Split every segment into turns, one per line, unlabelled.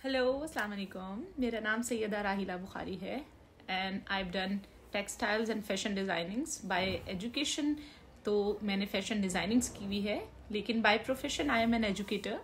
Hello अस्सलाम वालेकुम। मेरा नाम सैयदा राहिला बुखारी है and I have done textiles and fashion designings by education. तो मैंने फैशन डिज़ाइनिंग्स की हुई है, लेकिन by profession I am an educator.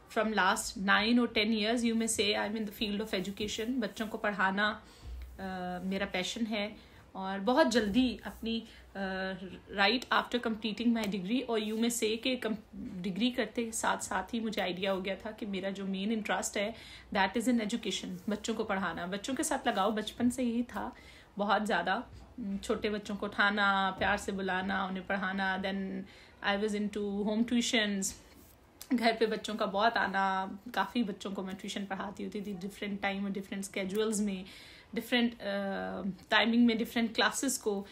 From last 9 or 10 years you may say I am in the field of education. बच्चों को पढ़ाना मेरा पैशन है और बहुत जल्दी अपनी right after completing my degree, और यू में से कि डिग्री करते साथ साथ ही मुझे आइडिया हो गया था कि मेरा जो मेन इंटरेस्ट है दैट इज़ इन एजुकेशन। बच्चों को पढ़ाना, बच्चों के साथ लगाओ बचपन से ही था बहुत ज़्यादा। छोटे बच्चों को उठाना, प्यार से बुलाना, उन्हें पढ़ाना। Then I was in to home tuitions, घर पे बच्चों का बहुत आना। काफ़ी बच्चों को मैं ट्यूशन पढ़ाती होती थी, डिफरेंट टाइम और डिफरेंट स्केड्यूल्स में, डिफरेंट टाइमिंग में, डिफरेंट क्लासेस को।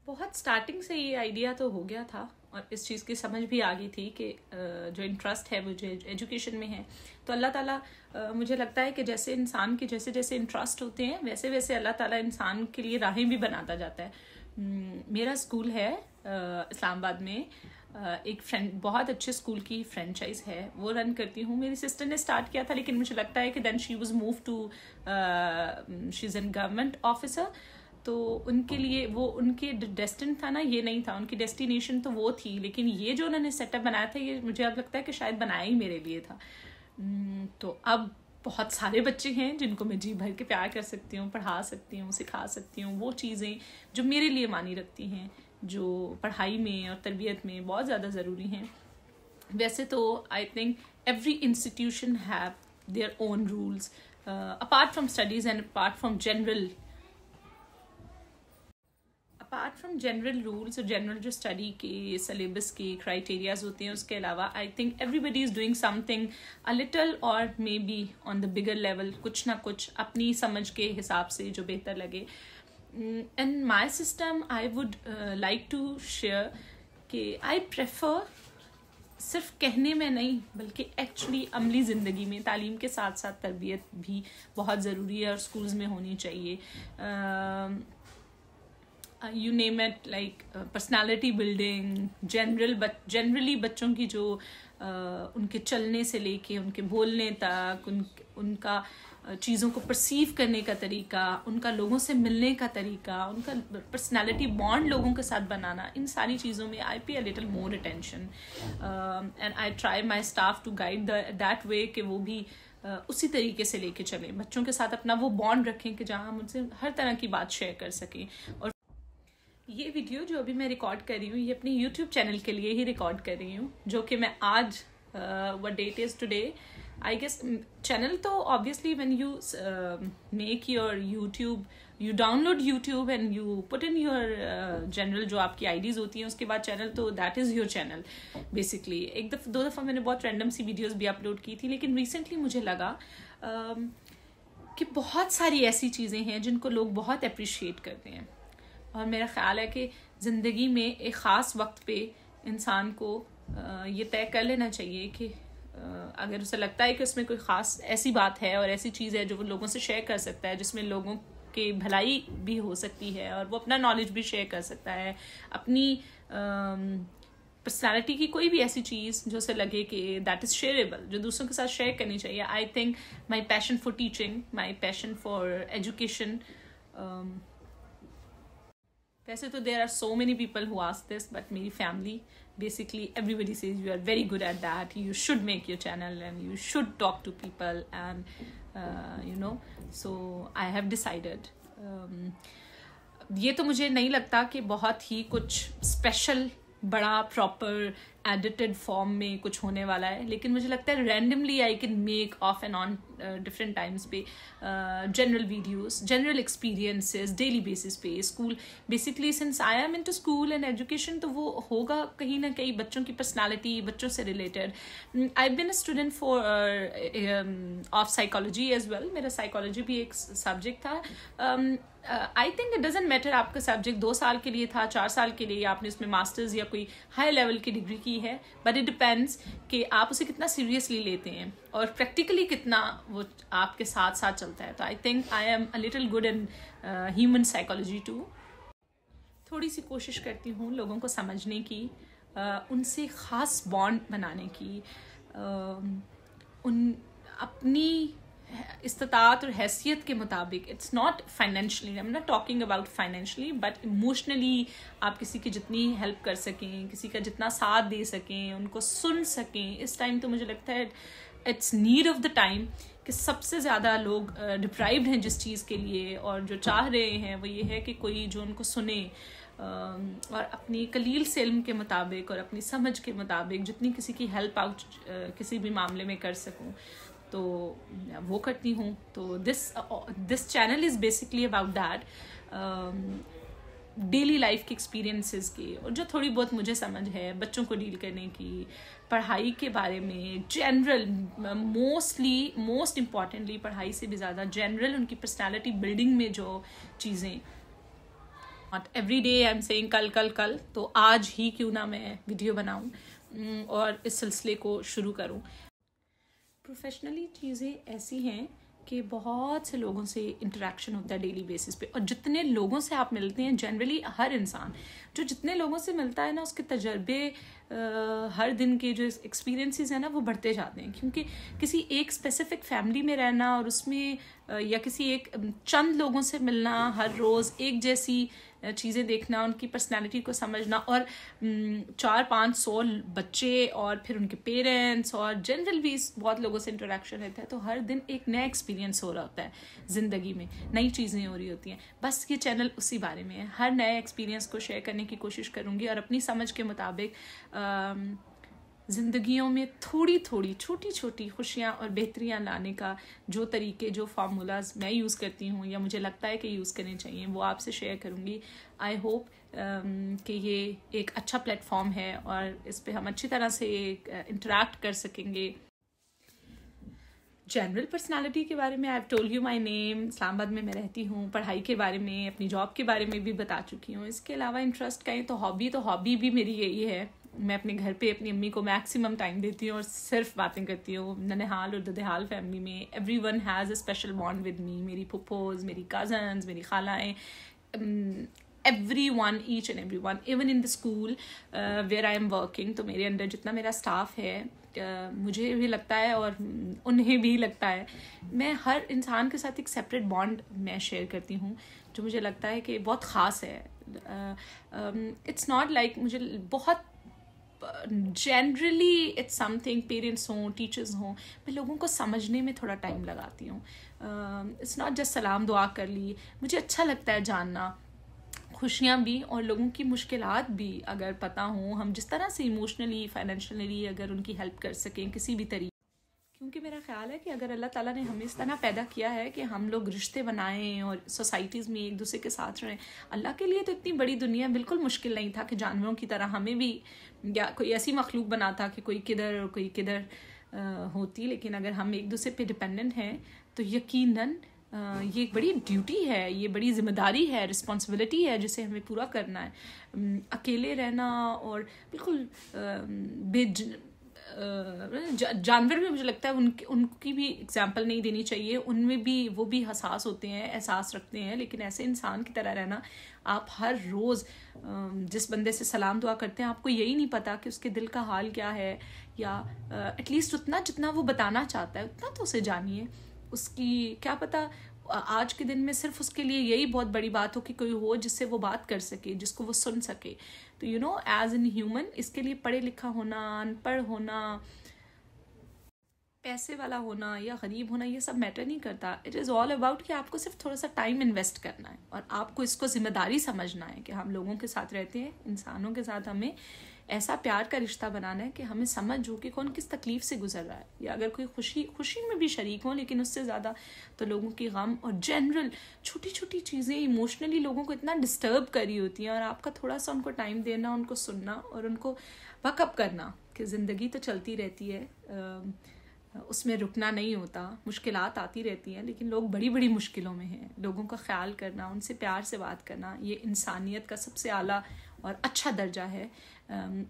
बहुत स्टार्टिंग से ये आइडिया तो हो गया था और इस चीज़ की समझ भी आ गई थी कि जो इंटरेस्ट है वो जो एजुकेशन में है। तो अल्लाह ताला मुझे लगता है कि जैसे इंसान के जैसे जैसे इंटरेस्ट होते हैं वैसे वैसे अल्लाह ताला इंसान के लिए राहें भी बनाता जाता है। मेरा स्कूल है इस्लामाबाद में, एक बहुत अच्छे स्कूल की फ्रेंचाइज है, वो रन करती हूँ। मेरी सिस्टर ने स्टार्ट किया था, लेकिन मुझे लगता है कि then she was move to, she is an government officer. तो उनके लिए वो उनके डेस्टिन था ना, ये नहीं था उनकी डेस्टिनेशन, तो वो थी। लेकिन ये जो उन्होंने सेटअप बनाया था, ये मुझे अब लगता है कि शायद बनाया ही मेरे लिए था। तो अब बहुत सारे बच्चे हैं जिनको मैं जी भर के प्यार कर सकती हूँ, पढ़ा सकती हूँ, सिखा सकती हूँ वो चीज़ें जो मेरे लिए मानी रखती हैं, जो पढ़ाई में और तरबियत में बहुत ज़्यादा ज़रूरी हैं। वैसे तो I think every institution have their own rules apart from studies and apart from general rules और जनरल जो स्टडी के सिलेबस के क्राइटेरियाज होते हैं, उसके अलावा I think everybody is doing something a little और may be on the bigger level, कुछ ना कुछ अपनी समझ के हिसाब से जो बेहतर लगे। In my system I would like to share कि आई प्रेफर सिर्फ कहने में नहीं बल्कि एक्चुअली अमली ज़िंदगी में तालीम के साथ साथ तरबियत भी बहुत ज़रूरी है और स्कूल्स में होनी चाहिए। You name it, like personality building, generally बच्चों की जो उनके चलने से लेके उनके बोलने तक, उनका चीज़ों को परसीव करने का तरीका, उनका लोगों से मिलने का तरीका, उनका पर्सनालिटी बॉन्ड लोगों के साथ बनाना, इन सारी चीज़ों में I pay a little more attention and I try my staff to guide that way कि वो भी उसी तरीके से लेके चलें, बच्चों के साथ अपना वो बॉन्ड रखें कि जहाँ हम उनसे हर तरह की बात शेयर कर सकें। और ये वीडियो जो अभी मैं रिकॉर्ड कर रही हूँ, ये अपने यूट्यूब चैनल के लिए ही रिकॉर्ड कर रही हूँ, जो कि मैं आज what date is today I guess. Channel तो obviously when you make your YouTube, you download YouTube and you put in your general जो आपकी आईडीज़ होती हैं, उसके बाद चैनल तो that is your channel basically. दो दफ़ा मैंने बहुत रैंडम सी वीडियोज़ भी अपलोड की थी, लेकिन रिसेंटली मुझे लगा कि बहुत सारी ऐसी चीज़ें हैं जिनको लोग बहुत अप्रिशिएट करते हैं। और मेरा ख्याल है कि ज़िंदगी में एक ख़ास वक्त पे इंसान को ये तय कर लेना चाहिए कि अगर उसे लगता है कि उसमें कोई ख़ास ऐसी बात है और ऐसी चीज़ है जो वो लोगों से शेयर कर सकता है, जिसमें लोगों की भलाई भी हो सकती है और वो अपना नॉलेज भी शेयर कर सकता है, अपनी पर्सनैलिटी की कोई भी ऐसी चीज़ जो उसे लगे कि दैट इज़ शेयरेबल, जो दूसरों के साथ शेयर करनी चाहिए। I think my passion for teaching, my passion for education, वैसे तो there are so many people who ask this, but मेरी family basically everybody says you are very good at that, you should make your channel and you should talk to people and you know, so I have decided. ये तो मुझे नहीं लगता कि बहुत ही कुछ special बड़ा प्रॉपर एडिटेड फॉर्म में कुछ होने वाला है, लेकिन मुझे लगता है randomly I can make off and on different times पे general videos, general experiences, daily basis पे। School basically since I am into school and education, तो वो होगा कहीं ना कहीं बच्चों की पर्सनालिटी, बच्चों से related. I been a student for of psychology as well, मेरा साइकोलॉजी भी एक सब्जेक्ट था। I think it doesn't matter आपका सब्जेक्ट 2 साल के लिए था, 4 साल के लिए, आपने उसमें मास्टर्स या कोई हाई लेवल की डिग्री की है, बट इट डिपेंड्स कि आप उसे कितना सीरियसली लेते हैं और प्रैक्टिकली कितना वो आपके साथ साथ चलता है। तो I think I am a little good in human psychology too. थोड़ी सी कोशिश करती हूँ लोगों को समझने की, उनसे ख़ास बॉन्ड बनाने की, उन अपनी इस्तात और हैसियत के मुताबिक, it's not financially, I am not talking about financially, but emotionally आप किसी की जितनी हेल्प कर सकें, किसी का जितना साथ दे सकें, उनको सुन सकें। इस टाइम तो मुझे लगता है it's need of the time कि सबसे ज़्यादा लोग डिप्राइव्ड हैं जिस चीज़ के लिए, और जो चाह रहे हैं वो ये है कि कोई जो उनको सुने और अपनी कलील से इल्म के मुताबिक और अपनी समझ के मुताबिक जितनी किसी की हेल्प आउट किसी भी मामले में कर सकूं तो वो करती हूँ। तो this channel is basically about that, daily life के एक्सपीरियंसेस की, और जो थोड़ी बहुत मुझे समझ है बच्चों को डील करने की, पढ़ाई के बारे में, जनरल मोस्ट इम्पॉर्टेंटली पढ़ाई से भी ज़्यादा जनरल उनकी पर्सनालिटी बिल्डिंग में जो चीज़ें, not every day I am saying कल कल कल, तो आज ही क्यों ना मैं वीडियो बनाऊं और इस सिलसिले को शुरू करूं। प्रोफेशनली चीज़ें ऐसी हैं कि बहुत से लोगों से इंटरेक्शन होता है डेली बेसिस पे, और जितने लोगों से आप मिलते हैं, जनरली हर इंसान जो जितने लोगों से मिलता है ना, उसके तजर्बे हर दिन के जो एक्सपीरियंसेस हैं ना वो बढ़ते जाते हैं। क्योंकि किसी एक स्पेसिफिक फैमिली में रहना और उसमें या किसी एक चंद लोगों से मिलना, हर रोज़ एक जैसी चीज़ें देखना, उनकी पर्सनालिटी को समझना, और 400-500 बच्चे और फिर उनके पेरेंट्स और जनरल भी बहुत लोगों से इंटरेक्शन रहता है, तो हर दिन एक नया एक्सपीरियंस हो रहा होता है ज़िंदगी में, नई चीज़ें हो रही होती हैं। बस ये चैनल उसी बारे में है, हर नए एक्सपीरियंस को शेयर करने की कोशिश करूँगी और अपनी समझ के मुताबिक ज़िंदगियों में थोड़ी थोड़ी छोटी छोटी खुशियाँ और बेहतरियाँ लाने का जो तरीके, जो फार्मूलाज मैं यूज़ करती हूँ या मुझे लगता है कि यूज़ करने चाहिए, वो आपसे शेयर करूँगी। आई होप कि ये एक अच्छा प्लेटफॉर्म है और इस पे हम अच्छी तरह से इंटरेक्ट कर सकेंगे। जनरल पर्सनालिटी के बारे में I have told you my name, Islamabad में मैं रहती हूँ, पढ़ाई के बारे में, अपनी जॉब के बारे में भी बता चुकी हूँ। इसके अलावा इंटरेस्ट कहें तो हॉबी भी मेरी यही है, मैं अपने घर पे अपनी अम्मी को मैक्सिमम टाइम देती हूँ और सिर्फ बातें करती हूँ। ननिहाल और ददेहाल फैमिली में everyone has a special bond with me, मेरी फुप्पोज, मेरी कज़न्स, मेरी खालाएँ, everyone, each and everyone, even in the school where I am working, तो मेरे अंडर जितना मेरा स्टाफ है, मुझे भी लगता है और उन्हें भी लगता है, मैं हर इंसान के साथ एक सेपरेट बॉन्ड मैं शेयर करती हूँ जो मुझे लगता है कि बहुत ख़ास है। इट्स नॉट लाइक मुझे बहुत जनरली इट्स समथिंग, पेरेंट्स हों, टीचर्स हों, मैं लोगों को समझने में थोड़ा टाइम लगाती हूँ। इट्स नॉट जस्ट सलाम दुआ कर ली, मुझे अच्छा लगता है जानना खुशियाँ भी और लोगों की मुश्किलात भी अगर पता हो, हम जिस तरह से इमोशनली, फाइनेंशियली अगर उनकी हेल्प कर सकें किसी भी तरीके, क्योंकि मेरा ख्याल है कि अगर अल्लाह ताला ने हमें इस तरह पैदा किया है कि हम लोग रिश्ते बनाएं और सोसाइटीज़ में एक दूसरे के साथ रहें, अल्लाह के लिए तो इतनी बड़ी दुनिया बिल्कुल मुश्किल नहीं था कि जानवरों की तरह हमें भी या कोई ऐसी मखलूक बनाता कि कोई किधर और कोई किधर होती। लेकिन अगर हम एक दूसरे पे डिपेंडेंट हैं तो यकीनन ये एक बड़ी ड्यूटी है, ये बड़ी जिम्मेदारी है, रिस्पॉन्सिबिलिटी है जिसे हमें पूरा करना है। अकेले रहना और बिल्कुल जानवर भी मुझे लगता है उनकी भी एग्जाम्पल नहीं देनी चाहिए, उनमें भी वो भी हसास होते हैं, एहसास रखते हैं, लेकिन ऐसे इंसान की तरह रहना। आप हर रोज़ जिस बंदे से सलाम दुआ करते हैं, आपको यही नहीं पता कि उसके दिल का हाल क्या है, या एटलीस्ट उतना जितना वो बताना चाहता है उतना तो उसे जानिए। उसकी क्या पता आज के दिन में सिर्फ उसके लिए यही बहुत बड़ी बात हो कि कोई हो जिससे वो बात कर सके, जिसको वो सुन सके। तो you know, as an human, इसके लिए पढ़े लिखा होना, अनपढ़ होना, पैसे वाला होना या गरीब होना, ये सब मैटर नहीं करता। इट इज़ ऑल अबाउट कि आपको सिर्फ थोड़ा सा टाइम इन्वेस्ट करना है और आपको इसको जिम्मेदारी समझना है कि हम लोगों के साथ रहते हैं, इंसानों के साथ हमें ऐसा प्यार का रिश्ता बनाना है कि हमें समझ हो कि कौन किस तकलीफ से गुजर रहा है, या अगर कोई खुशी में भी शरीक हो, लेकिन उससे ज़्यादा तो लोगों की गम और जनरल छोटी छोटी चीज़ें इमोशनली लोगों को इतना डिस्टर्ब करी होती हैं, और आपका थोड़ा सा उनको टाइम देना, उनको सुनना और उनको वकअप करना कि ज़िंदगी तो चलती रहती है, उसमें रुकना नहीं होता, मुश्किलात आती रहती हैं, लेकिन लोग बड़ी बड़ी मुश्किलों में हैं। लोगों का ख्याल करना, उनसे प्यार से बात करना, ये इंसानियत का सबसे आला और अच्छा दर्जा है।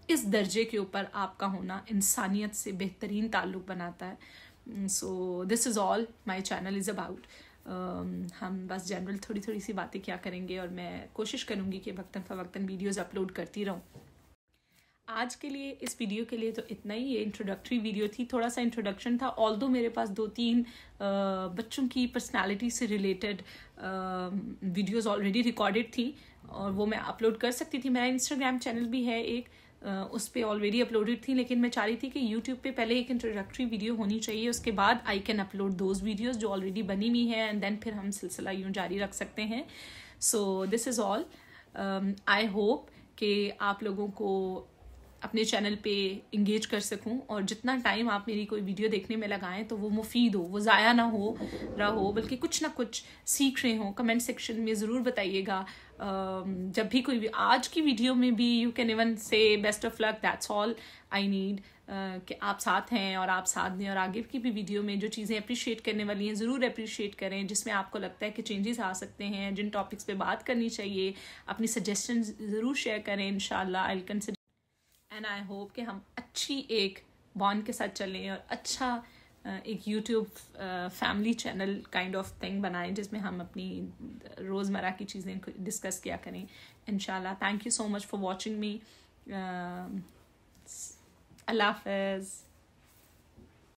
इस दर्जे के ऊपर आपका होना इंसानियत से बेहतरीन ताल्लुक़ बनाता है। So this is all my channel is about. हम बस जनरल थोड़ी थोड़ी सी बातें क्या करेंगे, और मैं कोशिश करूँगी कि वक्तन फ़वक्तन वीडियोज़ अपलोड करती रहूँ। आज के लिए इस वीडियो के लिए तो इतना ही। ये इंट्रोडक्टरी वीडियो थी, थोड़ा सा इंट्रोडक्शन था। ऑल्दो मेरे पास 2-3 बच्चों की पर्सनालिटी से रिलेटेड वीडियोस ऑलरेडी रिकॉर्डेड थी और वो मैं अपलोड कर सकती थी। मेरा इंस्टाग्राम चैनल भी है एक, उस पर ऑलरेडी अपलोडेड थी, लेकिन मैं चाह रही थी कि यूट्यूब पे पहले एक इंट्रोडक्टरी वीडियो होनी चाहिए, उसके बाद I can upload those videos जो ऑलरेडी बनी हुई है, एंड देन फिर हम सिलसिला यूँ जारी रख सकते हैं। So this is all. I hope कि आप लोगों को अपने चैनल पे इंगेज कर सकूं, और जितना टाइम आप मेरी कोई वीडियो देखने में लगाएं तो वो मुफीद हो, वो ज़ाया ना हो रहा हो, बल्कि कुछ ना कुछ सीख रहे हो। कमेंट सेक्शन में ज़रूर बताइएगा। जब भी कोई आज की वीडियो में भी यू कैन इवन से best of luck, that's all I need, कि आप साथ हैं और आप साथ दें, और आगे की भी वीडियो में जो चीज़ें अप्रिशिएट करने वाली हैं ज़रूर अप्रिशिएट करें, जिसमें आपको लगता है कि चेंजेस आ सकते हैं, जिन टॉपिक्स पे बात करनी चाहिए अपनी सजेशन ज़रूर शेयर करें। इंशाल्लाह I will consider, and I hope कि हम अच्छी एक बॉन्ड के साथ चलें और अच्छा एक YouTube family channel kind of thing बनाएं, जिसमें हम अपनी रोज़मर्रा की चीज़ें डिस्कस किया करें इंशाल्लाह। Thank you so much for watching me. अल्लाह हाफ़िज़।